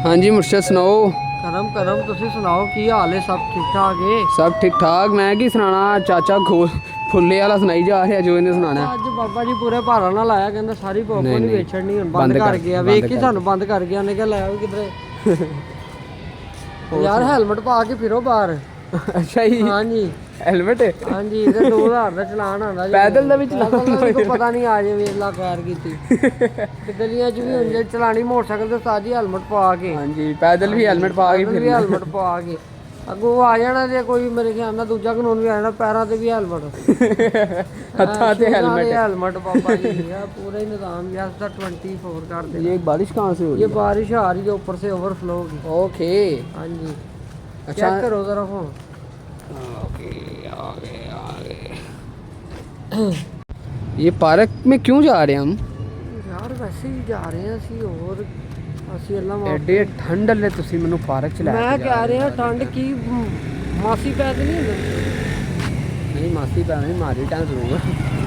हाँ जी मुर्शद सुनाओ। करम करम तुसी सुनाओ की हाल है? सब ठीक ठाक है? सब ठीक ठाक। मैं की सुनाना, चाचा फुल्ले वाला सुनाई जा रहा जो इन्हें सुनाना है। ਅੱਜ ਬਾਬਾ ਜੀ ਪੂਰੇ ਭਾਰਾਂ ਨਾਲ ਆਇਆ, ਕਹਿੰਦਾ ਸਾਰੀ ਭੁੱਖ ਨਹੀਂ, ਨਹੀਂ ਨਹੀਂ। ਵੇਚਣੀ, ਹੁਣ ਬੰਦ ਬੰਦ ਕਰ ਕਰ, ਗਿਆ। ਬੰਦ ਵੇਖ ਕੇ ਕਰ ਸਾਨੂੰ ਬੰਦ ਕਰ ਗਿਆ। ਉਹਨੇ ਕਿਹਾ ਲੈ ਆਓ ਕਿਧਰੇ ਯਾਰ ਹੈਲਮਟ ਪਾ ਕੇ ਫਿਰੋ ਬਾਹਰ। अच्छा जी ਹਾਂਜੀ हेलमेट ਹਾਂਜੀ ਇਹਦੇ 2000 ਦਾ ਚਲਾਨ ਆਉਂਦਾ ਜੀ। ਪੈਦਲ ਦਾ ਵੀ ਪੈਦਲ ਦਾ ਵੀ ਕੋਈ ਪਤਾ ਨਹੀਂ ਆ ਜੇ ਵੇਖ ਲਾ ਕਾਰ ਕੀਤੀ ਤੇ ਗਲੀਆਂ 'ਚ ਵੀ ਹੁਣ ਜੇ ਚਲਾਣੀ ਮੋਟਰਸਾਈਕਲ ਤੇ ਸਾਜੀ ਹੈਲਮਟ ਪਾ ਕੇ। हाँ जी पैदल भी हेलमेट पा के ਪੈਦਲ ਵੀ ਹੈਲਮਟ ਪਾ ਕੇ ਅੱਗੋਂ ਆ ਜਾਣਾ ਜੇ ਕੋਈ ਮੇਰੇ ਖਿਆਲ ਨਾਲ ਦੂਜਾ ਕਾਨੂੰਨ ਵੀ ਆ ਜਾਣਾ, ਪੈਰਾਂ ਤੇ ਵੀ ਹੈਲਮਟ हथा से हेलमेट। हेलमेट बाबा जी यार पूरा ही निजाम यार 24 कर दे। ये बारिश कहाँ से हो रही ये बारिश आ रही है ऊपर से ओवरफ्लो की। है? ओके हाँ जी अच्छा। चेक करो जरा फोन। ओके आ गए। ये पार्क में क्यों जा रहे हैं हम? यार वैसे ही जा रहे हैं ਅਸੀਂ ਹੋਰ ਅਸੀਂ ਅੱਲਾ ਮਾਫ। एडे ठंड ले तुसी मैनू पार्क च मैं कह रहा ठंड की मासी पै तो नहीं ਹੁੰਦੀ? नहीं मासी पैन नहीं मारी टाइम जरूर।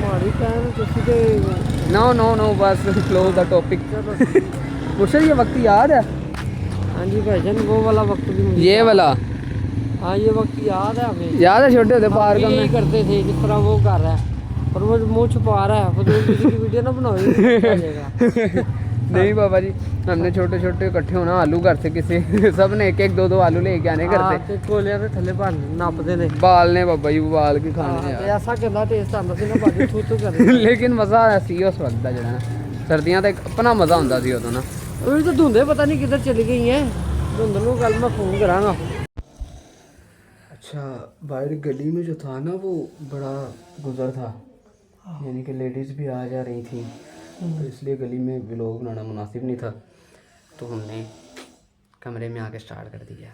ਮਾੜੀ ਪੈਣ ਤੁਸੀਂ ਤੇ नो नो नो बस क्लोज द टॉपिक। चलो। मुर्शद ये वक्त याद है? हाँ जी भाईजान वो वाला वक्त भी मुझे ये वाला हाँ ये वक्त याद है हमें। याद है? छोटे होते पार्क यही में करते थे जिस तरह वो कर रहा है और वो मुंह छुपा रहा है। फजूल किसी की वीडियो ना बनाओ, ये पता चलेगा। नहीं बाबा जी, हमने छोटे छोटे इकट्ठे होना आलू घर से किसी सब ने एक एक दो दो आलू लेके आने घर से। ਤੇ ਕੋਲਿਆਂ ਦੇ ਥੱਲੇ ਭੰਨ ਨੱਪਦੇ ਨੇ। बालने बाबा जी बाल के खाने ਤੇ यार। ਐਸਾ ਕਹਿੰਦਾ ਟੇਸਟ ਆਉਂਦਾ ਸੀ ਨਾ ਬਾਜੀ ਥੂ ਥੂ ਕਰਦੇ। लेकिन मज़ा आया सी उस वक्त का जरा ना, सर्दियां तो एक अपना मज़ा होंदा सी उदों ना। ਉਹ ਤਾਂ ਧੁੰਦੇ ਪਤਾ ਨਹੀਂ ਕਿੱਧਰ ਚਲੀ ਗਈ ਹੈ। ਧੁੰਦ ਨੂੰ ਕੱਲ ਮੈਂ ਫੋਨ ਕਰਾਂਗਾ। अच्छा बाहर गली में जो था ना वो बड़ा गुजर था, यानी कि लेडीज़ भी आ जा रही थी, तो इसलिए गली में व्लॉग बनाना मुनासिब नहीं था, तो हमने कमरे में आके स्टार्ट कर दिया।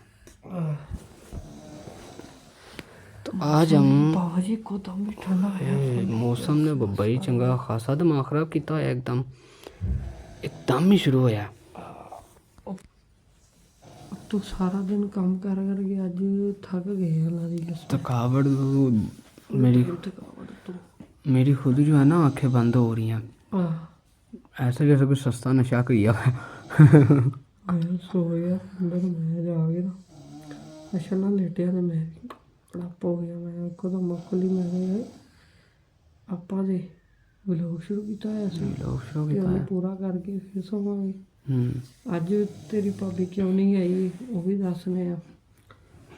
तो आज हम ਬਾਬਾ ਜੀ ਕੋ ਦਮ ਵੀ ਠੰਡਾ ਹੋਇਆ। मौसम ने बब्बा ही चंगा खासा दिमाग खराब किया होया एकदम ही शुरू होया। ਤੂੰ ਸਾਰਾ ਦਿਨ ਕੰਮ ਕਰ ਕਰਕੇ ਅੱਜ ਥੱਕ ਗਏ ਹਾਲਾਂ ਦੀ ਲਿਸਟ। थकावट मेरी ਥਕਾਵਟ ਤੋਂ मेरी खुद जो है ना आंखें बंद हो रही हैं, ऐसे जैसे कुछ सस्ता नशा किया है। ਮੈਂ ਸੋ ਗਿਆ ਅੰਦਰ। ਮੈਂ ਜਾ ਕੇ ਨਾ ਅੱਛਾ ਨਾ ਲੇਟਿਆ ਤੇ ਮੈਂ ਬੜਾ ਹੋ ਗਿਆ। ਮੈਂ ਇੱਕੋ ਦਮ ਅੱਖ ਖੁੱਲੀ। ਮੈਂ ਕਿਹਾ ਆਪਾਂ ਦੇ ਵਲੋਗ ਸ਼ੁਰੂ ਕੀਤਾ ਹੋਇਆ ਸੀ, लोग शुरू ਤੇ किया ਉਹਨੂੰ है। ਪੂਰਾ ਕਰਕੇ ਫਿਰ ਸੋਵਾਂਗੇ। हम्म। ਅੱਜ ਤੇਰੀ ਭਾਬੀ ਕਿਉਂ ਨਹੀਂ ਆਈ ਉਹ ਵੀ ਦੱਸਨੇ ਆ।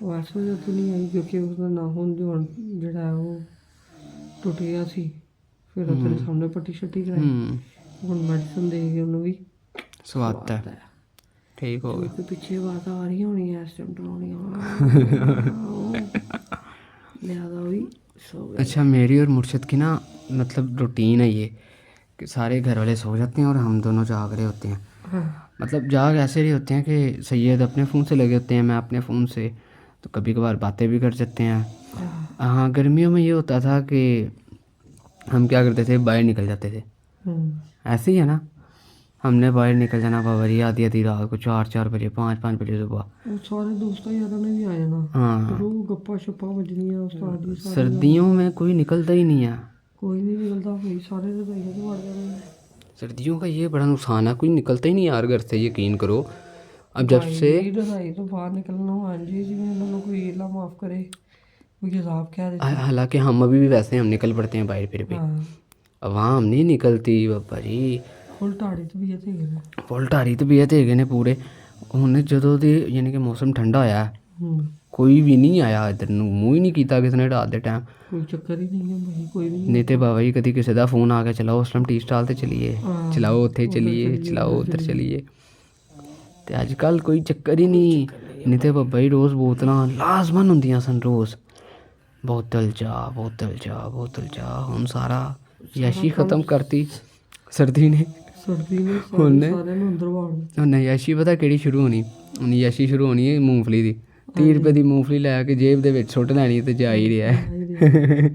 ਉਹ ਇਸ ਵਜ੍ਹਾ ਤੋਂ ਨਹੀਂ ਆਈ ਕਿਉਂਕਿ ਉਸਦਾ ਨਾ ਹੁਣ ਜਿਹੜਾ ਹੈ ਉਹ ਟੁੱਟ ਗਿਆ ਸੀ। ਫਿਰ ਉਹ ਤੇਰੇ ਸਾਹਮਣੇ ਪੱਟੀ ਛੱਟੀ ਕਰਾਈ। ਹੁਣ ਮੈਡੀਸਨ ਦੇ ਕੇ ਉਹਨੂੰ ਵੀ स्वाद है ठीक हो गया। ਤੇ ਪਿੱਛੇ ਬਾਤ ਆ ਰਹੀ ਹੋਣੀ ਐ ਇਸ ਟਾਈਮ ਡਰਾਉਣੀ ਲਿਆਦਾ ਵੀ ਸੋ ਗਿਆ। अच्छा मेरी और मुर्शद की ना मतलब रूटीन है ये कि सारे घर वाले सो जाते हैं और हम दोनों जाग रहे होते हैं। हाँ मतलब जाग ऐसे रहे होते हैं कि सैयद अपने फ़ोन से लगे होते हैं, मैं अपने फ़ोन से, तो कभी कभार बातें भी कर सकते हैं। हाँ गर्मियों में ये होता था कि हम क्या करते थे, बाहर निकल जाते थे। ऐसे ही है ना, हमने बाहर निकल जाना बाबा जी आधी आधी रात को, 4 बजे 5 बजे सुबह। ਉਹ ਸਾਰੇ ਦੋਸਤਾਂ ਯਾਰਾਂ ਨੇ ਵੀ ਆ ਜਾਣਾ। हाँ ਰੋ ਗੱਪਾਂ ਸ਼ੱਪਾਂ ਵੱਜਣੀਆਂ ਉਸਤਾਦ ਦੀ ਸਾਰੀ। सर्दियों में कोई निकलता ही नहीं है। ਕੋਈ ਨਹੀਂ ਨਿਕਲਦਾ ਭਾਈ, ਸਾਰੇ ਰਜ਼ਾਈਆਂ ਤੇ ਵੜ ਜਾਂਦੇ। सर्दियों का ये बड़ा नुकसान है, कोई निकलता ही नहीं यार घर से, यकीन करो। अब जब से रजाई ਤੋਂ बाहर निकलना ਹਾਂਜੀ ਜਿਵੇਂ ਉਹਨਾਂ ਨੂੰ ਕੋਈ ਅੱਲਾ माफ करे कोई अजाब कह देते। हालांकि हम अभी भी वैसे हम निकल पड़ते हैं बाहर फिर भी। हाँ अब वहाँ हम नहीं निकलती बाबा जी। फुल ढाड़ी तो भी थे गए। फुल ढारी तबीयत ਹੈਗੇ ਨੇ ਪੂਰੇ। ਹੁਣ ਜਦੋਂ ਦੇ ਯਾਨੀ ਕਿ ਮੌਸਮ ਠੰਡਾ ਹੋਇਆ, ਕੋਈ ਵੀ ਨਹੀਂ ਆਇਆ ਇੱਧਰ ਨੂੰ, ਮੂੰਹ ਹੀ ਨਹੀਂ ਕੀਤਾ ਕਿਸੇ ਨੇ ਰਾਤ ਦੇ ਟਾਈਮ। ਕੋਈ ਚੱਕਰ ਹੀ ਨਹੀਂ ਹੈ ਭਾਈ, ਕੋਈ ਵੀ ਨਹੀਂ ਤੇ ਬਾਬਾ ਜੀ ਕਦੀ ਕਿਸੇ ਦਾ ਫੋਨ ਆ ਗਿਆ, ਚਲਾਓ ਉਸ ਟਾਈਮ ਟੀ ਸਟਾਲ ਤੇ ਚਲੀਏ, ਚਲਾਓ ਉੱਥੇ ਚਲੀਏ, ਚਲਾਓ ਉੱਧਰ ਚਲੀਏ। ਤੇ ਅੱਜ ਕੱਲ੍ਹ ਕੋਈ ਚੱਕਰ ਹੀ ਨਹੀਂ। ਨਹੀਂ ਤੇ ਬਾਬਾ ਜੀ ਰੋਜ਼ ਬੋਤਲਾਂ ਲਾਜ਼ਮਨ ਹੁੰਦੀਆਂ ਸਨ, ਰੋਜ਼ ਬੋਤਲ ਚਾਹ ਬੋਤਲ ਚਾਹ ਬੋਤਲ ਚਾਹ। ਹੁਣ ਸਾਰਾ ਯਾਸ਼ੀ ਖਤਮ ਕਰਤੀ ਸਰਦੀ ਨੇ। ਸਰਦੀ ਨੇ ਹੁਣ ਸਾਰਿਆਂ ਨੂੰ ਅੰਦਰ ਵਾੜ। ਹੁਣ ਯਾਸ਼ੀ ਪਤਾ ਕਿਹੜੀ ਸ਼ੁਰੂ ਹੋਣੀ? ਹੁਣ ਯਾਸ਼ੀ ਸ਼ੁਰੂ ਹੋਣੀ ਹੈ ਮੂੰਗਫਲੀ ਦੀ। 30 ਰੁਪਏ ਦੀ ਮੂੰਗਫਲੀ ਲੈ ਕੇ ਜੇਬ ਦੇ ਵਿੱਚ ਸੁੱਟ ਲੈਣੀ ਤੇ ਜਾ ਹੀ ਰਿਹਾ ਹੈ।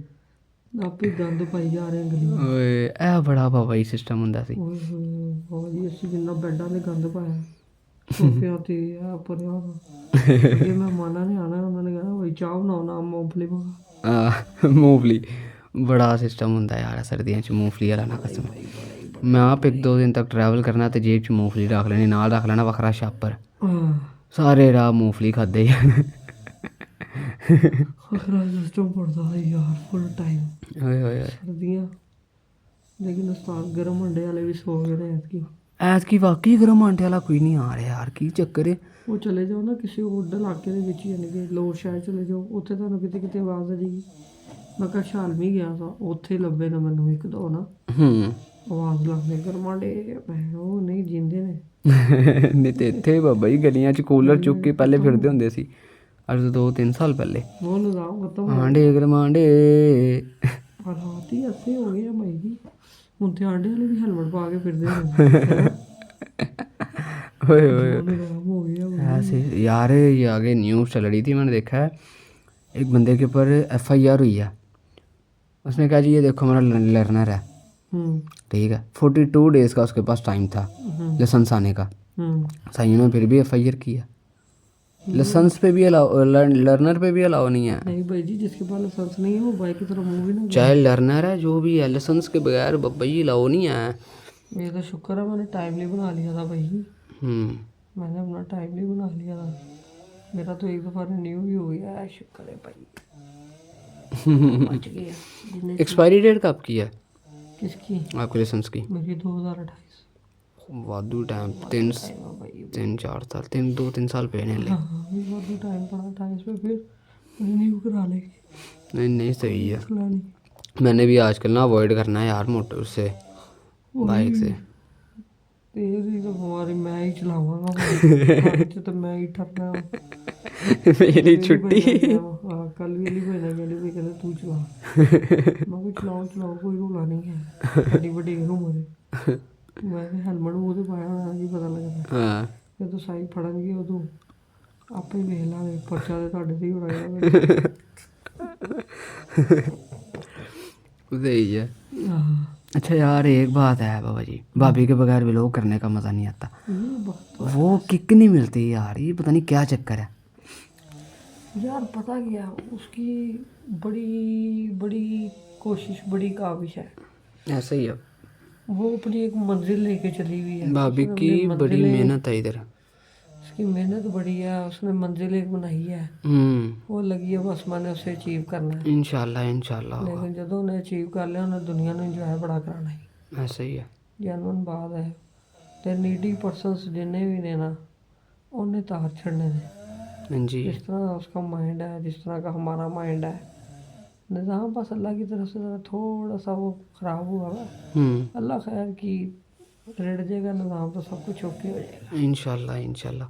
ਆਪੇ ਗੰਦ ਪਾਈ ਜਾ ਰਹੇ ਗਲੀ। ਓਏ ਇਹ ਬੜਾ ਬਾਬਾ ਜੀ ਸਿਸਟਮ ਹੁੰਦਾ ਸੀ। ਓਏ ਹੋਏ ਬਹੁਤ ਜੀ, ਅਸੀਂ ਜਿੰਨਾ ਬੈੱਡਾਂ 'ਤੇ ਗੰਦ ਪਾਇਆ ਸੋਫਿਆਂ 'ਤੇ ਆ ਪਰਿਆ। ਜੇ ਮਹਿਮਾਨਾਂ ਨੇ ਆਉਣਾ ਉਹਨਾਂ ਨੇ ਕਹਿਣਾ ਬਈ ਚਾਹ ਬਣਾਓ ਨਾ ਮੂੰਗਫਲੀ ਪਾ। ਮੂੰਗਫਲੀ ਬੜਾ ਸਿਸਟਮ ਹੁੰਦਾ ਯਾਰ ਸਰਦੀਆਂ 'ਚ ਮੂੰਗਫਲੀ ਵਾਲਾ ਨਾ ਕਸਮ। ਮੈਂ ਆਪ 1-2 ਦਿਨ ਤੱਕ ਟਰੈਵਲ ਕਰਨਾ ਤੇ ਜੇਬ 'ਚ ਮੂੰਗਫਲੀ ਰੱਖ ਲੈਣੀ, ਨਾਲ ਰੱਖ ਲੈਣਾ ਵੱਖਰਾ ਛਾਪਰ। सारे राह मूंगफली खादे खतरा सिस्टम पड़ता है यार फुल टाइम ओए ओए ओए सर्दियाँ। लेकिन उस्ताद गर्म अंडे वाले भी सो गए रहे कि ਐਤਕੀ ਵਾਕਈ ਗਰਮ ਆਂਟੇ ਵਾਲਾ ਕੋਈ ਨਹੀਂ ਆ ਰਿਹਾ ਯਾਰ ਕੀ ਚੱਕਰ ਹੈ ਉਹ ਚਲੇ ਜਾਓ ਨਾ ਕਿਸੇ ਹੋਰ ਇਲਾਕੇ ਦੇ ਵਿੱਚ, ਯਾਨੀ ਕਿ ਲੋਰ ਸ਼ਹਿਰ ਚਲੇ ਜਾਓ, ਉੱਥੇ ਤੁਹਾਨੂੰ ਕਿਤੇ ਕਿਤੇ ਆਵਾਜ਼ ਆ ਜਾਏਗੀ। ਮੈਂ ਕਿਹਾ ਛਾਲਵੀ ਗਿਆ ਸਾਂ, ਉੱਥੇ ਹੀ ਲੱਭੇ ਨੇ ਮੈਨੂੰ ਇੱਕ ਦੋ ਨਾ ਆਵਾਜ਼ ਲੱਗਦੇ ਗਰਮਾਂਡੇ। ਮੈਂ ਉਹ ਨਹੀਂ ਜਿੰਦੇ ਨੇ। ਨਹੀਂ ਤੇ ਇੱਥੇ ਬਾਬਾ ਜੀ ਗਲੀਆਂ 'ਚ ਕੂਲਰ ਚੁੱਕ ਕੇ ਪਹਿਲੇ ਫਿਰਦੇ ਹੁੰਦੇ ਸੀ, ਅੱਜ ਤੋਂ 2-3 ਸਾਲ ਪਹਿਲੇ। ਉਹ ਨਿਜ਼ਾਮ ਖਤਮ ਆਂਡੇ ਗਰਮਾਂਡੇ ਹਾਲਾਤ ਹੀ ਐਸੇ ਹੋ ਗਏ ਆ ਭਾਈ ਜੀ। ਹੁਣ ਤੇ ਆਂਡੇ ਵਾਲੇ ਵੀ ਹੈਲਮਟ ਪਾ ਕੇ ਫਿਰਦੇ ਨੇ। ओए ओए ਉਹ ਨਿਜ਼ਾਮ ਹੋ ਗਿਆ। ऐसे यार ये आगे न्यूज़ चल रही थी, मैंने देखा है एक बंदे के ऊपर FIR हुई है। उसने कहा जी ये देखो मेरा लर्नर है, ठीक है, 42 डेज़ का उसके पास टाइम था लाइसेंस आने का। सही ने फिर भी FIR किया। लाइसेंस पे भी अलाउ, लर्नर पे भी अलाउ नहीं है। नहीं भाई जी, जिसके पास लाइसेंस नहीं है वो बाइक की तरफ मूव ही ना। चाहे लर्नर है जो भी है, लाइसेंस के बगैर बाबा जी अलाउ नहीं है। ये तो शुक्र है मैंने टाइमली बना लिया था भाई जी। मैंने अपना टाइमली बना लिया था। मेरा तो एक दफ़ा रिन्यू भी हो गया है, शुक्र है भाई। बच गया। एक्सपायरी डेट कब की है किसकी? आपके लाइसेंस की? मेरी 2028। वादू टाइम 3-4 साल 2-3 साल पे नहीं ले। हाँ वादू टाइम पड़ा था इसमें, फिर रिन्यू करा लेंगे। नहीं नहीं सही है। चलानी मैंने भी आजकल ना अवॉइड करना है यार मोटर से, बाइक से। तेरी तो हमारी मैं ही चलाऊंगा तो मैं ही ठरना। मेरी छुट्टी। हाँ कल भी नहीं बना गया, कहते तू चला। मैं भी चलाओ कोई रोला नहीं है, बड़ी बड़ी उम्र है। मैं हेलमेट वो तो पाया होना जी, पता लगता हाँ ਜਦੋਂ ਸਾਈ ਫੜਨਗੇ ਉਦੋਂ ਆਪੇ ਵੇਖ ਲਾਂਗੇ, ਪਰਚਾ ਤੇ ਤੁਹਾਡੇ ਤੇ ਹੀ ਹੋਣਾ ਹੈ। सही है। अच्छा यार एक बात है बाबा जी, भाभी के बगैर व्लॉग करने का मज़ा नहीं आता। वो किक नहीं मिलती यार, ये पता नहीं क्या चक्कर है यार। पता क्या, उसकी बड़ी बड़ी कोशिश, बड़ी काविश है। ऐसा ही है। वो अपनी एक मंजिल लेके चली हुई है। भाभी की बड़ी मेहनत है इधर। उसकी मेहनत बड़ी है, उसने मंजिल एक बनाई है। वो लगी है बस मैंने उसे अचीव करना है। इंशाल्लाह इंशाल्लाह। लेकिन जो उन्हें अचीव कर लिया उन्हें दुनिया ने इंजॉय बड़ा कराना है। ऐसा ही है। जेनुइन बात है। ते नीडी पर्सनस जिन्ने भी ने ना, उन्हें तार छड़ने ने। जी जिस तरह उसका माइंड है, जिस तरह का हमारा माइंड है, निज़ाम बस अल्लाह की तरफ से थोड़ा सा वो ख़राब हुआ है। अल्लाह खैर की रेड जाएगा निज़ाम, तो सब कुछ ओके हो जाएगा इंशाल्लाह इंशाल्लाह।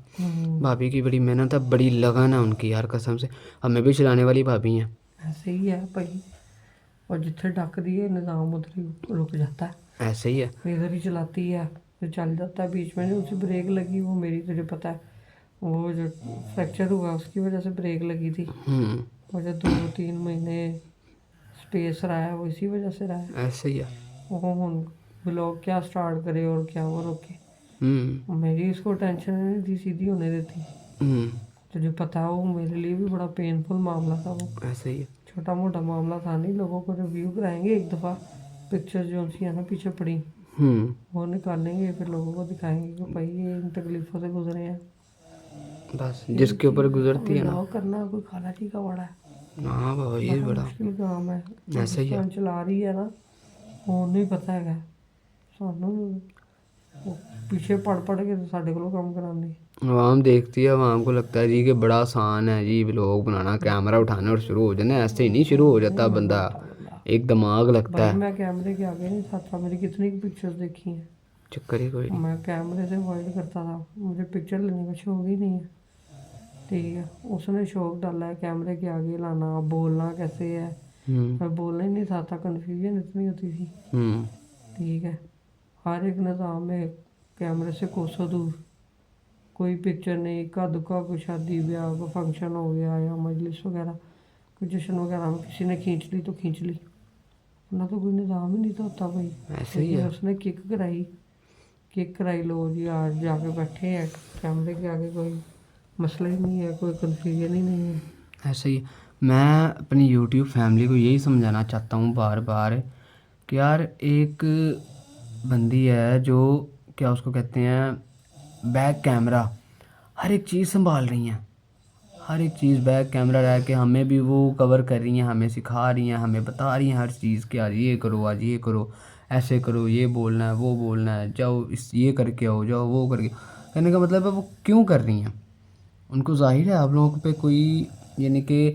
भाभी की बड़ी मेहनत है, बड़ी लगन है उनकी यार, कसम से। हमें भी चलाने वाली भाभी हैं। ऐसे ही है भाई। और जिथे डक दिए निज़ाम उधर ही रुक जाता है। ऐसे ही है। इधर ही चलाती है, फिर चल जाता है। बीच में जो उसे ब्रेक लगी, वो मेरी, तुझे पता है वो जो फ्रैक्चर हुआ उसकी वजह से ब्रेक लगी थी। और जो 2-3 महीने स्पेस रहा है वो इसी वजह से रहा है। ऐसे ही है। वो हम ब्लॉग क्या स्टार्ट करे और क्या वो रोके। मेरी इसको टेंशन नहीं थी, सीधी होने देती। तुझे पता है वो मेरे लिए भी बड़ा पेनफुल मामला था वो। ऐसे ही है। छोटा मोटा मामला था नहीं। लोगों को रिव्यू कराएंगे एक दफ़ा, पिक्चर जो सी है ना पीछे पड़ी वो निकालेंगे, फिर लोगों को दिखाएंगे कि भाई ये इन तकलीफ़ों से गुजरे हैं। बस जिसके ऊपर गुजरती है ना, करना कोई खाला जी का बड़ा है। हाँ बाबा ये बड़ा मुश्किल काम है। ऐसा ही है। चला रही है ना, वो नहीं पता है सानू पीछे पढ़ के तो साढ़े को काम कराने। आवाम देखती है, आवाम को लगता है जी कि बड़ा आसान है जी व्लॉग बनाना, कैमरा उठाना और शुरू हो जाना। ऐसे ही नहीं शुरू हो जाता बंदा, एक दिमाग लगता है। मैं कैमरे के आगे नहीं था, मेरी कितनी पिक्चर्स देखी हैं। चक्कर ही कोई नहीं। मैं कैमरे से अवॉइड करता था, मुझे पिक्चर लेने का शौक ही नहीं है। ठीक है, उसने शौक डाला है कैमरे के आगे लाना, बोलना कैसे है। मैं बोलना ही नहीं था, कन्फ्यूजन इतनी होती थी। ठीक है, हर एक निज़ाम में कैमरे से कोसों दूर, कोई पिक्चर नहीं। इक्का दुक्का कोई शादी ब्याह को फंक्शन हो गया या मजलिस वगैरह, कोई जश्न वगैरह में किसी ने खींच ली तो खींच ली, वरना तो कोई निज़ाम ही नहीं तो होता भाई। ऐसे ही है। उसने किक कराई, लो जी आज जाके बैठे हैं कैमरे के आगे, कोई मसला ही नहीं है, कोई कन्फ्यूजन ही नहीं है। ऐसे ही मैं अपनी यूट्यूब फैमिली को यही समझाना चाहता हूँ बार बार कि यार एक बंदी है जो क्या उसको कहते हैं बैक कैमरा, हर एक चीज़ संभाल रही हैं, हर एक चीज़ बैक कैमरा रह के हमें भी वो कवर कर रही हैं, हमें सिखा रही हैं, हमें बता रही हैं हर चीज़ कि आज ये करो, आज ये करो, ऐसे करो, ये बोलना है, वो बोलना है, जाओ इस ये करके आओ, जाओ वो करके। कहने का मतलब है वो क्यों कर रही हैं? उनको ज़ाहिर है आप लोगों पे कोई, यानी कि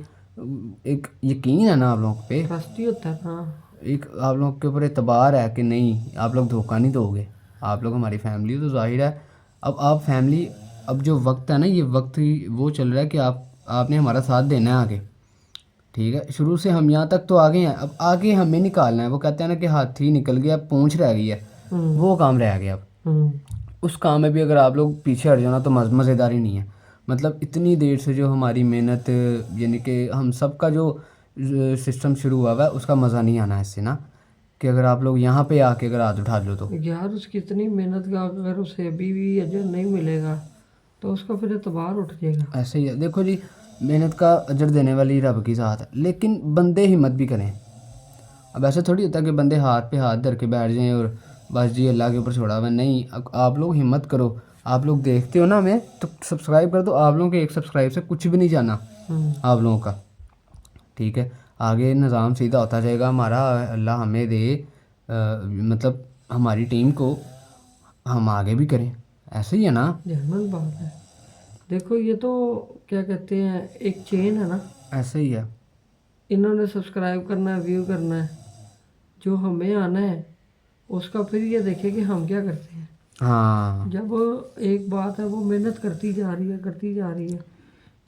एक यकीन है ना आप लोगों पे, ट्रस्ट ही होता है ना। एक आप लोगों के ऊपर एतबार है कि नहीं आप लोग धोखा नहीं दोगे, आप लोग हमारी फैमिली हो, तो जाहिर है अब आप फैमिली, अब जो वक्त है ना ये वक्त ही वो चल रहा है कि आपने हमारा साथ देना है आगे। ठीक है, शुरू से हम यहाँ तक तो आगे हैं, अब आगे हमें निकालना है। वो कहते हैं ना कि हाथी निकल गया, पूंछ रह गई है, वो काम रह गया अब। हम्म। उस काम में भी अगर आप लोग पीछे हट जाना तो मज़ेदारी नहीं है। मतलब इतनी देर से जो हमारी मेहनत, यानी कि हम सब का जो सिस्टम शुरू हुआ हुआ है उसका मज़ा नहीं आना है इससे ना, कि अगर आप लोग यहाँ पे आके अगर हाथ उठा लो तो। यार उसकी इतनी मेहनत का अगर उसे अभी भी अजर नहीं मिलेगा तो उसका फिर एतबार उठ जाएगा। ऐसे ही है, देखो जी, मेहनत का अजर देने वाली रब की ज़ात है, लेकिन बंदे हिम्मत भी करें। अब ऐसे थोड़ी होता कि बंदे हाथ पे हाथ धर के बैठ जाएं और बस जी अल्लाह के ऊपर छोड़ा हुआ है। नहीं, आप लोग हिम्मत करो। आप लोग देखते हो ना हमें, तो सब्सक्राइब कर दो। आप लोगों के एक सब्सक्राइब से कुछ भी नहीं जाना आप लोगों का। ठीक है, आगे निज़ाम सीधा होता जाएगा हमारा। अल्लाह हमें दे, मतलब हमारी टीम को हम आगे भी करें। ऐसे ही है ना? जहमन बात है। देखो ये तो क्या कहते हैं, एक चेन है ना। ऐसे ही है। इन्होंने सब्सक्राइब करना है, व्यू करना है, जो हमें आना है उसका फिर ये देखे कि हम क्या करते हैं। हाँ, जब एक बात है वो मेहनत करती जा रही है, करती जा रही है,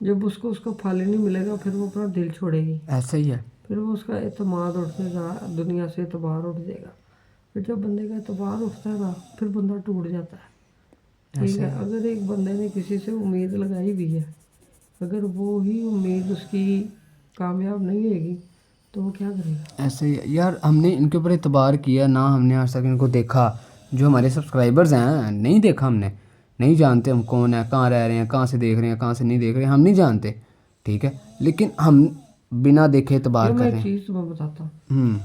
जब उसको उसका फल ही नहीं मिलेगा फिर वो अपना दिल छोड़ेगी, ऐसे ही है। फिर वो उसका एतमाद उठ जाएगा, दुनिया से एतबार उठ जाएगा। फिर जब बंदे का एतबार उठता है ना फिर बंदा टूट जाता है। ठीक है, अगर एक बंदे ने किसी से उम्मीद लगाई भी है, अगर वो ही उम्मीद उसकी कामयाब नहीं होगी तो वो क्या करेगा। ऐसे ही है। यार हमने इनके ऊपर एतबार किया ना, हमने आज तक इनको देखा। जो हमारे सब्सक्राइबर्स हैं नहीं देखा हमने, नहीं जानते हम कौन है, कहाँ रह रहे हैं, कहाँ से देख रहे हैं, कहाँ से नहीं देख रहे हैं, हम नहीं जानते। ठीक है, लेकिन हम बिना देखे ये एतबार मैं कर एक रहे हैं। चीज़ तुम्हें बताता हूँ,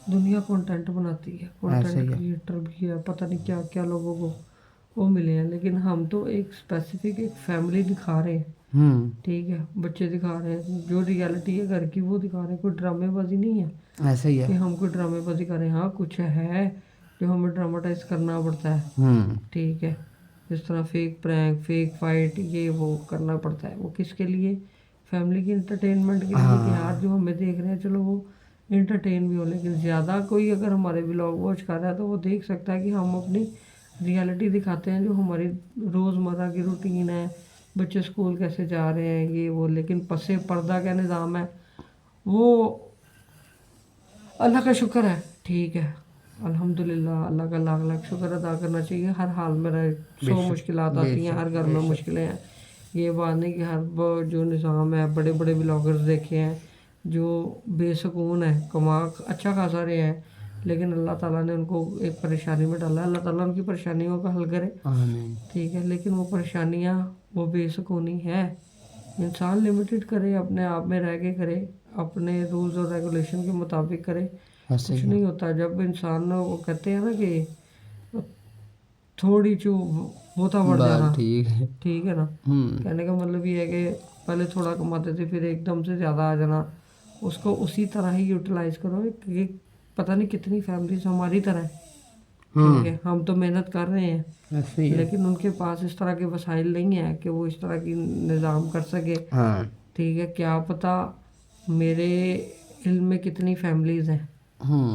दुनिया कंटेंट बनाती है, ऐसे ही कंटेंट है। क्रिएटर भी है, पता नहीं क्या क्या लोगों को वो मिले हैं, लेकिन हम तो एक स्पेसिफिक एक फैमिली दिखा रहे हैं। हम्म। ठीक है, बच्चे दिखा रहे हैं, जो रियलिटी है घर की वो दिखा रहे हैं, कोई ड्रामेबाजी नहीं है ऐसे ही है। कि हम कोई ड्रामेबाजी करें। हाँ कुछ है जो हमें ड्रामाटाइज करना पड़ता है। हम्म। ठीक है, जिस तरह फेक प्रैंक, फेक फाइट, ये वो करना पड़ता है। वो किसके लिए? फैमिली की इंटरटेनमेंट के लिए कि यार जो हमें देख रहे हैं चलो वो इंटरटेन भी हो। लेकिन ज़्यादा कोई अगर हमारे व्लॉग वॉच कर रहा है तो वो देख सकता है कि हम अपनी रियलिटी दिखाते हैं, जो हमारी रोज़मर्रा की रूटीन है, बच्चे स्कूल कैसे जा रहे हैं, ये वो। लेकिन पसे पर्दा का निज़ाम है वो अल्लाह का शुक्र है। ठीक है, अल्हम्दुलिल्लाह, अल्लाह का लाख लाख शुक्र अदा करना चाहिए। हर हाल में रहे, 100 मुश्किलात आती हैं, हर घर में मुश्किलें हैं। ये बात नहीं कि जो निज़ाम है, बड़े बड़े ब्लॉगर्स देखे हैं जो बेसुकून है, कमा अच्छा खासा रहे हैं, लेकिन अल्लाह ताला ने उनको एक परेशानी में डाला। अल्लाह ताला उनकी परेशानियों का हल करे। आमीन। ठीक है, लेकिन वो परेशानियाँ, वो बेसुकूनी है। इंसान लिमिटेड करे, अपने आप में रह के करे, अपने रूल्स और रेगुलेशन के मुताबिक करे। ऐसे कुछ ही है। नहीं होता जब इंसान, वो कहते हैं ना कि थोड़ी होता बढ़ जाना। बात ठीक है। ठीक है ना, कहने का मतलब ये है कि पहले थोड़ा कमाते थे फिर एकदम से ज़्यादा आ जाना। उसको उसी तरह ही यूटिलाइज करो कि पता नहीं कितनी फैमिलीज हमारी तरह है। ठीक है, हम तो मेहनत कर रहे हैं, ऐसे ही है। लेकिन उनके पास इस तरह के वसाइल नहीं है कि वो इस तरह की निज़ाम कर सके। हाँ। ठीक है, क्या पता मेरे इल्म में कितनी फैमिलीज़ हैं।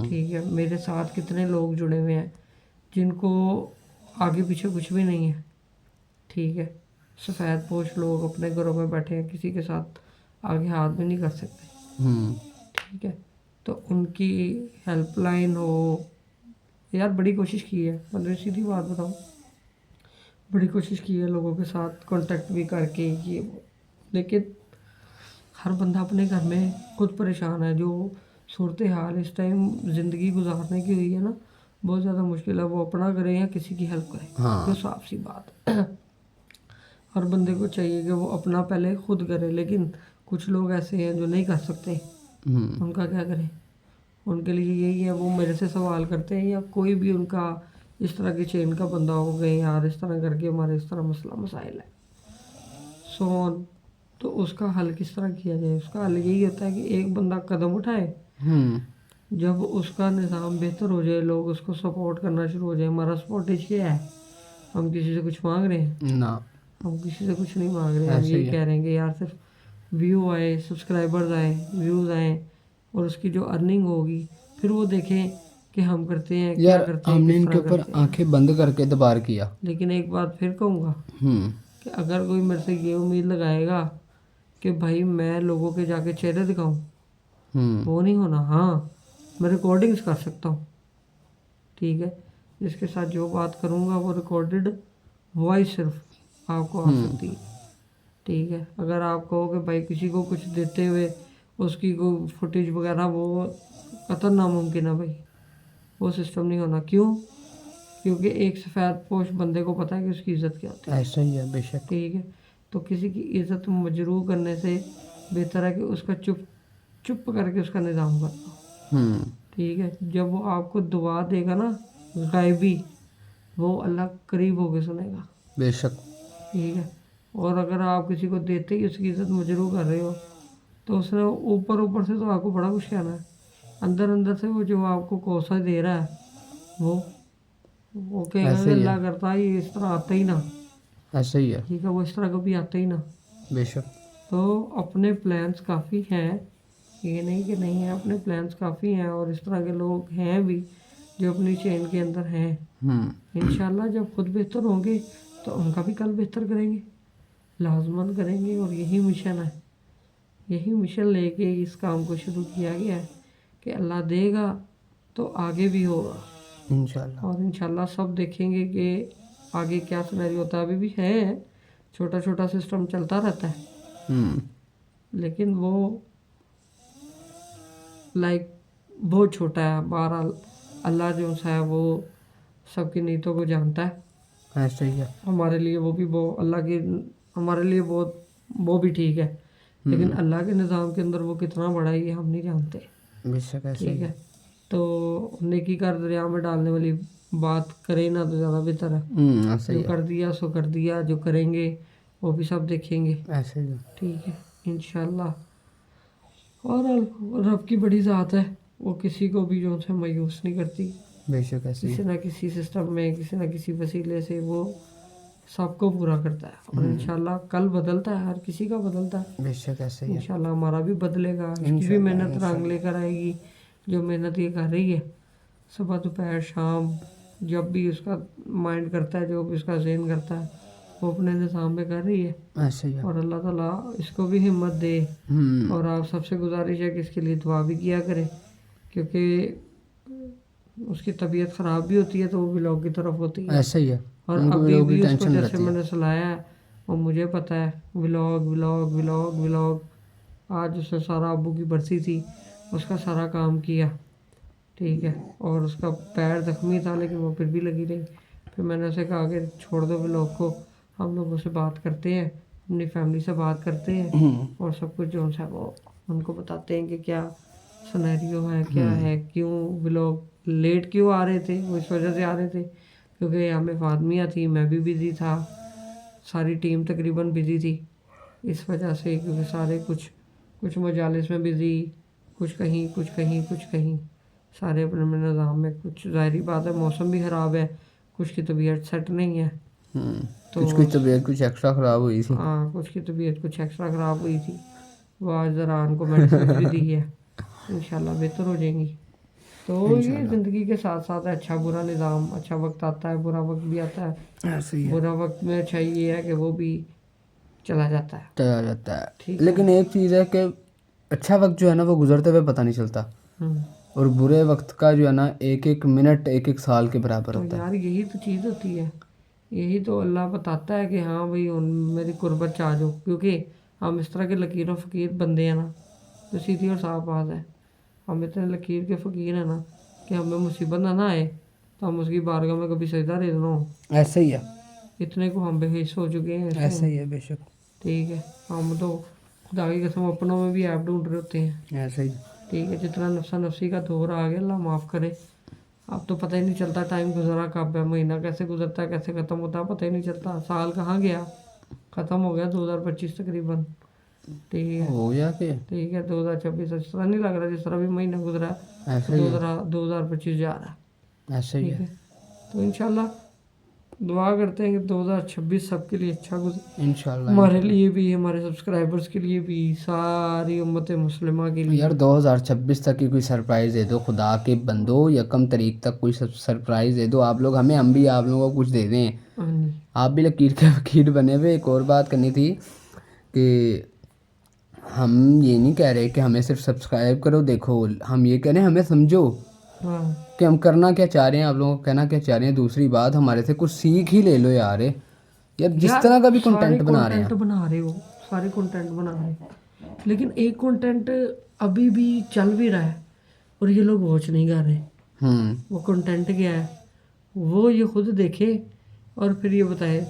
ठीक है, मेरे साथ कितने लोग जुड़े हुए हैं जिनको आगे पीछे कुछ भी नहीं है। ठीक है, सफ़ेद पोश लोग अपने घरों में बैठे हैं, किसी के साथ आगे हाथ भी नहीं कर सकते। ठीक है, तो उनकी हेल्पलाइन हो। यार बड़ी कोशिश की है, मतलब सीधी बात बताऊँ, बड़ी कोशिश की है लोगों के साथ कांटेक्ट भी करके ये वो, लेकिन हर बंदा अपने घर में खुद परेशान है। जो सूरत हाल इस टाइम ज़िंदगी गुजारने की हुई है ना, बहुत ज़्यादा मुश्किल है। वो अपना करे या किसी की हेल्प करे, जो साफ सी बात है। हर बंदे को चाहिए कि वो अपना पहले खुद करे, लेकिन कुछ लोग ऐसे हैं जो नहीं कर सकते। उनका क्या करें? उनके लिए यही है, वो मेरे से सवाल करते हैं या कोई भी उनका इस तरह की चेन का बंदा हो गए, यार इस तरह करके हमारे इस तरह मसला मसाइल है। So on. तो उसका हल किस तरह किया जाए? उसका हल यही होता है कि एक बंदा कदम उठाए, जब उसका निज़ाम बेहतर हो जाए, लोग उसको सपोर्ट करना शुरू हो जाए। हमारा सपोर्टेज क्या है? हम किसी से कुछ मांग रहे हैं? ना, हम किसी से कुछ नहीं मांग रहे हैं। हम ऐसे ये ही है। कह रहे हैं कि यार सिर्फ व्यू आए, सब्सक्राइबर्स आए, व्यूज़ आए, और उसकी जो अर्निंग होगी फिर वो देखें कि हम करते हैं क्या यार करते हैं, हमने किस इनके तरह ऊपर करते हैं। आंखें बंद करके दबार किया। लेकिन एक बात फिर कहूँगा हम्म कि अगर कोई मेरे से ये उम्मीद लगाएगा कि भाई मैं लोगों के जाके चेहरे दिखाऊं, हम्म वो नहीं होना। हाँ, मैं रिकॉर्डिंग्स कर सकता हूँ, ठीक है। जिसके साथ जो बात करूँगा वो रिकॉर्डेड वॉइस सिर्फ आपको आ सकती है, ठीक है। अगर आप कहो कि भाई किसी को कुछ देते हुए उसकी को फुटेज वगैरह, वो कतई नामुमकिन है भाई, वो सिस्टम नहीं होना। क्यों? क्योंकि एक सफ़ेद पोश बंदे को पता है कि उसकी इज़्ज़त क्या होती है, ऐसा ही है बेशक। ठीक है। तो किसी की इज़्ज़त मजरूह करने से बेहतर है कि उसका चुप चुप करके उसका निज़ाम कर दो, ठीक है। जब वो आपको दुआ देगा ना गायबी, वो अल्लाह करीब होके सुनेगा, बेशक। ठीक है। और अगर आप किसी को देते ही उसकी इज़्ज़त मजरूह कर रहे हो, तो उसने ऊपर ऊपर से तो आपको बड़ा कुछ कहना है, अंदर अंदर से वो जो आपको कोसा दे रहा है वो कहेगा ऐसे कि ही है, अल्लाह करता है ये इस तरह आता ही ना, ऐसा ही है ठीक है, वो इस तरह कभी आता ही ना। बेशक। तो अपने प्लान्स काफ़ी हैं, ये नहीं कि नहीं है, अपने प्लान्स काफ़ी हैं, और इस तरह के लोग हैं भी जो अपनी चेन के अंदर हैं। इंशाल्लाह जब खुद बेहतर होंगे तो उनका भी कल बेहतर करेंगे, लाजमन करेंगे। और यही मिशन है, यही मिशन लेके इस काम को शुरू किया गया है कि अल्लाह देगा तो आगे भी होगा, इंशाल्लाह। और इंशाल्लाह सब देखेंगे कि आगे क्या सिनेरियो होता है। अभी भी है, छोटा छोटा सिस्टम चलता रहता है, लेकिन वो लाइक बहुत छोटा है। बहरहाल अल्लाह जो सा है वो सबकी नीयतों को जानता है। ऐसा ही है। हमारे लिए वो भी वो अल्लाह की, हमारे लिए बहुत वो भी ठीक है, लेकिन अल्लाह के निज़ाम के अंदर वो कितना बड़ा है ये हम नहीं जानते, बेशक ऐसा ही ठीक है। है। तो नेकी कर दरिया में डालने वाली बात करें ना तो ज़्यादा बेहतर है। ऐसा जो ही है। कर दिया सो कर दिया, जो करेंगे वो भी सब देखेंगे, ऐसा ही है। ठीक है, इंशाल्लाह। और रब की बड़ी ज़ात है, वो किसी को भी जो है मायूस नहीं करती। बेशक ऐसा ही किसी है। ना किसी सिस्टम में, किसी ना किसी वसीले से वो सबको पूरा करता है, और इंशाल्लाह कल बदलता है, हर किसी का बदलता है। बेशक ऐसा ही है। इंशाल्लाह हमारा भी बदलेगा, इसकी भी इंशाल्लाह, मेहनत रंग लेकर आएगी। जो मेहनत ये कर रही है सुबह दोपहर शाम, जब भी उसका माइंड करता है, जो भी उसका ज़हन करता है, वो अपने निज़ाम में कर रही है। ऐसा ही है। और अल्लाह ताला इसको भी हिम्मत दे। और आप सबसे गुजारिश है कि इसके लिए दुआ भी किया करें, क्योंकि उसकी तबीयत ख़राब भी होती है तो वो व्लॉग की तरफ होती है। ऐसा ही है। और उनको अभी लोगों की भी उसको टेंशन जैसे रहती है। मैंने सुनाया है, और मुझे पता है, व्लॉग व्लॉग व्लॉग व्लॉग। आज उसने सारा, अब्बू की बरसी थी, उसका सारा काम किया, ठीक है। और उसका पैर जख्मी था लेकिन वो फिर भी लगी रही। फिर मैंने उसे कहा कि छोड़ दो व्लॉग को, हम लोगों से बात करते हैं, अपनी फैमिली से बात करते हैं, और सब कुछ जो है वो उनको बताते हैं कि क्या सिनेरियो है, क्या है, क्यों व्लॉग लेट क्यों आ रहे थे। वो इस वजह से आ रहे थे क्योंकि हमें फादमिया थी, मैं भी बिज़ी था, सारी टीम तकरीबन बिज़ी थी इस वजह से, क्योंकि सारे कुछ कुछ मजालिस में बिज़ी, कुछ कहीं कुछ कहीं कुछ कहीं, सारे अपने अपने निज़ाम में। कुछ ज़ाहिरी बात है मौसम भी ख़राब है, कुछ की तबीयत सेट नहीं है, तो कुछ की तबीयत कुछ एक्स्ट्रा ख़राब हुई थी। हाँ, कुछ की तबीयत कुछ एक्स्ट्रा ख़राब हुई थी। वो आज ज़रान को मेडिसिन भी दी है, इंशाल्लाह बेहतर हो जाएंगी। तो ये ज़िंदगी के साथ साथ अच्छा बुरा निज़ाम, अच्छा वक्त आता है, बुरा वक्त भी आता है। ऐसा ही है। बुरा वक्त में अच्छा ये है कि वो भी चला जाता है, चला जाता है। ठीक लेकिन एक चीज़ है कि अच्छा वक्त जो है ना वो गुजरते हुए पता नहीं चलता, हम्म। और बुरे वक्त का जो है ना एक एक मिनट एक एक साल के बराबर तो होता है। यार यही तो चीज़ होती है, यही तो अल्लाह बताता है कि हाँ भाई उन मेरी कुर्बत चाह जाओ, क्योंकि हम इस तरह के लकीर और फ़कीर बंदे हैं ना, तो सीधी और साफ बात है, हम इतने लकीर के फ़कीर हैं ना कि हमें मुसीबत ना आए तो हम उसकी बारगाह में कभी सजदा दे देना हो, ऐसा ही है। इतने को हम बेहिस हो चुके हैं इस ऐसा टाइम, ही है बेशक। ठीक है। हम तो खुदा की कसम अपनों में भी ऐप ढूंढ रहे होते हैं, ऐसा ही। ठीक है। जितना नफसा नफसी का दौर आ गया, अल्लाह माफ़ करे। अब तो पता ही नहीं चलता टाइम गुजरा कब है, महीना कैसे गुजरता है, कैसे ख़त्म होता है, पता ही नहीं चलता, साल कहाँ गया ख़त्म हो गया 2025 तकरीबन। ठीक है, हो गया कि ठीक है 2026 इस तरह नहीं लग रहा जिस तरह भी महीना गुजरा है, ऐसा तो ही है, 2025 जा रहा है। ऐसा ही ठीक है। है, तो इंशाल्लाह दुआ करते हैं कि 2026 सबके लिए अच्छा गुजरे, इंशाल्लाह हमारे लिए भी, हमारे सब्सक्राइबर्स के लिए भी, सारी उम्मत मुस्लिमा के लिए। यार 2026 तक की कोई सरप्राइज़ दे दो खुदा के बंदो, यकम तारीख तक कोई सरप्राइज़ दे दो आप लोग हमें, हम भी आप लोगों को कुछ दे दें। हाँ जी, आप भी लकीर के वकील बने हुए। एक और बात करनी थी कि हम ये नहीं कह रहे कि हमें सिर्फ सब्सक्राइब करो देखो, हम ये कह रहे हैं हमें समझो हाँ कि हम करना क्या चाह रहे हैं, आप लोगों को कहना क्या चाह रहे हैं। दूसरी बात, हमारे से कुछ सीख ही ले लो यार, यार जिस यार, तरह का भी सारे कंटेंट बना रहे कंटेंट हैं। बना रहे हो, सारे कंटेंट बना रहे हो, लेकिन एक कंटेंट अभी भी चल भी रहा है और ये लोग वॉच नहीं कर रहे। वो कंटेंट क्या है वो ये खुद देखे और फिर ये बताए।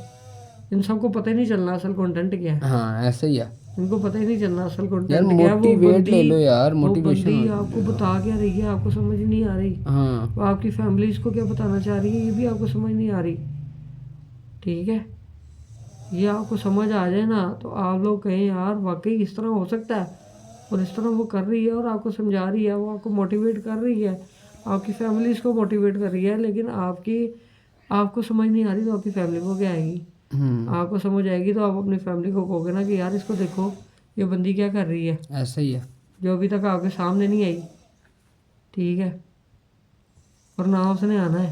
इन सबको पता ही नहीं चलना असल कंटेंट क्या है, हाँ ऐसा ही है इनको पता ही नहीं चलना असल यार, कंटेंट क्या है। मोटिवेट ले लो यार, वो मोटिवेशन बंदी हो। आपको बता क्या रही है, आपको समझ नहीं आ रही। हाँ वो आपकी फैमिली इसको क्या बताना चाह रही है, ये भी आपको समझ नहीं आ रही। ठीक है, ये आपको समझ आ जाए ना तो आप लोग कहें यार वाकई इस तरह हो सकता है, और इस तरह वो कर रही है और आपको समझा रही है, वो आपको मोटिवेट कर रही है, आपकी फैमिली इसको मोटिवेट कर रही है, लेकिन आपको समझ नहीं आ रही तो आपकी फैमिली को क्या आएगी। आपको समझ आएगी तो आप अपनी फैमिली को कहोगे ना कि यार इसको देखो ये बंदी क्या कर रही है, ऐसा ही है। जो अभी तक आपके सामने नहीं आई। ठीक है, और ना उसने आना है।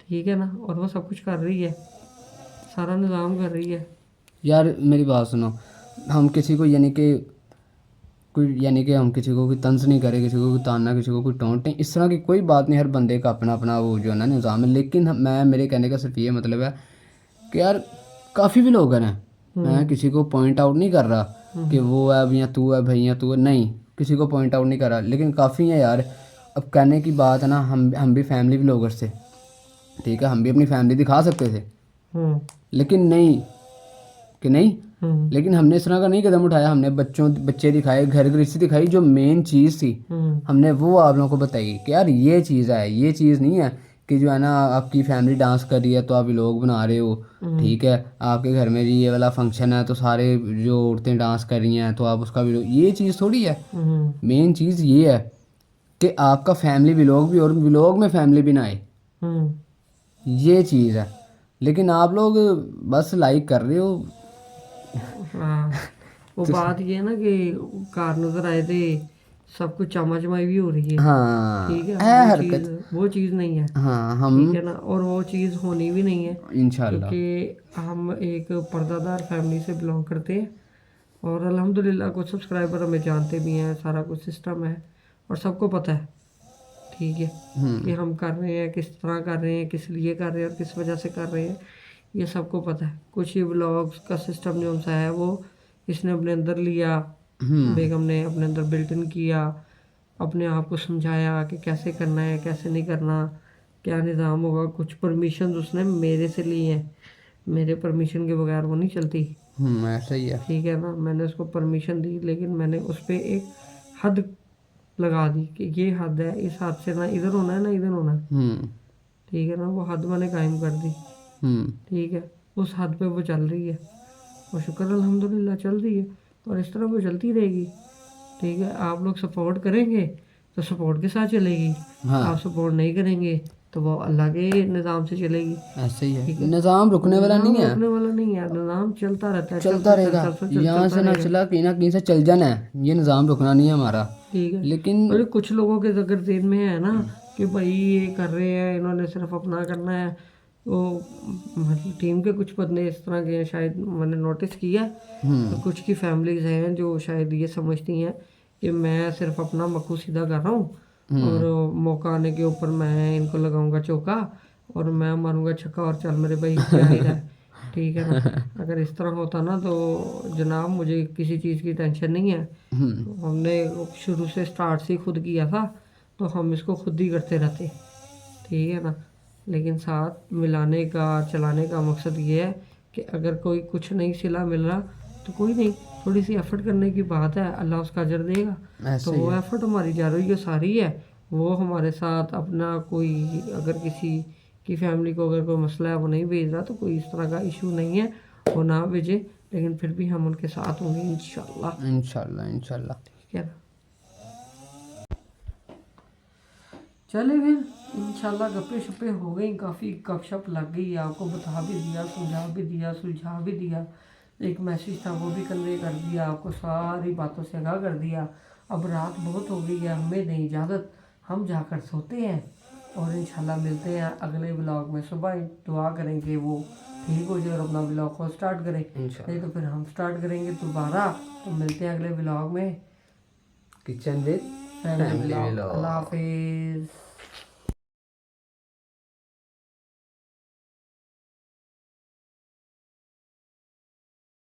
ठीक है ना, और वो सब कुछ कर रही है, सारा निज़ाम कर रही है। यार मेरी बात सुनो, हम किसी को यानी कि हम किसी को कोई तंज नहीं करें, किसी को कोई ताना, किसी को कोई टोंटें, इस तरह की कोई बात नहीं। हर बंदे का अपना अपना वो जो है ना निज़ाम है। लेकिन मेरे कहने का सिर्फ ये मतलब है कि यार काफ़ी भी लोग हैं, मैं किसी को पॉइंट आउट नहीं कर रहा कि वो है या तू है भाई या तू है, नहीं, किसी को पॉइंट आउट नहीं कर रहा, लेकिन काफ़ी है यार। अब कहने की बात है ना, हम भी फैमिली व्लॉगर्स थे, ठीक है, हम भी अपनी फैमिली दिखा सकते थे, लेकिन नहीं कि नहीं, लेकिन हमने इस तरह का नहीं कदम उठाया। हमने बच्चे दिखाए, घर गृहस्थी दिखाई, जो मेन चीज़ थी हमने वो आप लोगों को बताई कि यार ये चीज़ है, ये चीज़ नहीं है कि जो है ना आपकी फैमिली डांस कर रही है तो आप व्लॉग बना रहे हो। ठीक है, आपके घर में ये वाला फंक्शन है तो सारे जो औरतें डांस कर रही हैं तो आप उसका व्लॉग, ये चीज़ थोड़ी है। मेन चीज़ ये है कि आपका फैमिली व्लॉग भी और व्लॉग में फैमिली भी ना आए, ये चीज़ है। लेकिन आप लोग बस लाइक कर रहे हो। हाँ, वो बात ये है ना कि कार नजर आए थे, सब कुछ चमाचमाई भी हो रही है। हाँ ठीक है, है हरकत। वो चीज़ नहीं है। हाँ हम ठीक है ना, और वो चीज़ होनी भी नहीं है, इंशाल्लाह। क्योंकि हम एक पर्दादार फैमिली से बिलोंग करते हैं और अल्हम्दुलिल्लाह कुछ सब्सक्राइबर हमें जानते भी हैं, सारा कुछ सिस्टम है और सबको पता है। ठीक है, कि हम कर रहे हैं, किस तरह कर रहे हैं, किस लिए कर रहे हैं और किस वजह से कर रहे हैं, ये सबको पता है। कुछ ही ब्लॉग्स का सिस्टम जो सा है वो इसने अपने अंदर लिया, बेगम ने अपने अंदर बिल्ट इन किया, अपने आप को समझाया कि कैसे करना है, कैसे नहीं करना, क्या निज़ाम होगा। कुछ परमिशन उसने मेरे से ली हैं, मेरे परमिशन के बगैर वो नहीं चलती। ऐसा ही है। ठीक है ना, मैंने उसको परमिशन दी, लेकिन मैंने उस पर एक हद लगा दी कि ये हद है, इस हद से ना इधर होना है ना इधर होना है। ठीक है ना, वो हद मैंने कायम कर दी। ठीक है, उस हद पे वो चल रही है और शुक्र अल्हम्दुलिल्लाह चल रही है और इस तरह वो चलती रहेगी। ठीक है, आप लोग सपोर्ट करेंगे तो सपोर्ट के साथ चलेगी, आप सपोर्ट नहीं करेंगे तो वो अल्लाह के निज़ाम से चलेगी। ऐसा ही है, निज़ाम रुकने वाला नहीं है, रुकने वाला नहीं है, निज़ाम चलता रहता है, चलता रहेगा। यहाँ से ना चला कहीं ना कहीं से चल जाना है, ये निज़ाम रुकना नहीं है हमारा। ठीक है, लेकिन और कुछ लोगों के अगर जेन में है ना कि भाई ये कर रहे हैं, इन्होंने सिर्फ अपना करना है, तो मतलब टीम के कुछ बंदे इस तरह के हैं, शायद मैंने नोटिस किया। तो कुछ की फैमिलीज हैं जो शायद ये समझती हैं कि मैं सिर्फ अपना मकू सीधा कर रहा हूँ और मौका आने के ऊपर मैं इनको लगाऊंगा चौका और मैं मारूंगा छक्का और चल मेरे भाई क्या ही रहा है। ठीक है ना, अगर इस तरह होता ना तो जनाब मुझे किसी चीज़ की टेंशन नहीं है। हमने शुरू से स्टार्ट से ही खुद किया था तो हम इसको खुद ही करते रहते। ठीक है ना, लेकिन साथ मिलाने का चलाने का मकसद ये है कि अगर कोई कुछ नहीं सिला मिल रहा तो कोई नहीं, थोड़ी सी एफर्ट करने की बात है, अल्लाह उसका अजर देगा। तो वो एफर्ट हमारी जा रही है सारी है, वो हमारे साथ अपना कोई अगर किसी की फैमिली को अगर कोई मसला है वो नहीं भेज रहा तो कोई इस तरह का इशू नहीं है। वो ना भेजे, लेकिन फिर भी हम उनके साथ होंगे इंशाल्लाह। इंशाल्लाह इंशाल्लाह। ठीक है ना। चले फिर इंशाल्लाह, गप्पे शप्पे हो गई, काफ़ी गपशप लग गई, आपको बता भी दिया, समझा भी दिया, सुलझा भी दिया, एक मैसेज था वो भी कन्वे कर दिया, आपको सारी बातों से आगाह कर दिया। अब रात बहुत हो गई है, हमें नहीं इजाज़त, हम जाकर सोते हैं और इंशाल्लाह मिलते हैं अगले ब्लॉग में। सुबह दुआ करेंगे वो ठीक हो जाए और अपना ब्लॉग को स्टार्ट करें, नहीं तो फिर हम स्टार्ट करेंगे दोबारा। तो मिलते हैं अगले ब्लॉग में, किचन विद फैमिली ब्लॉग। अल्लाह हाफिज़।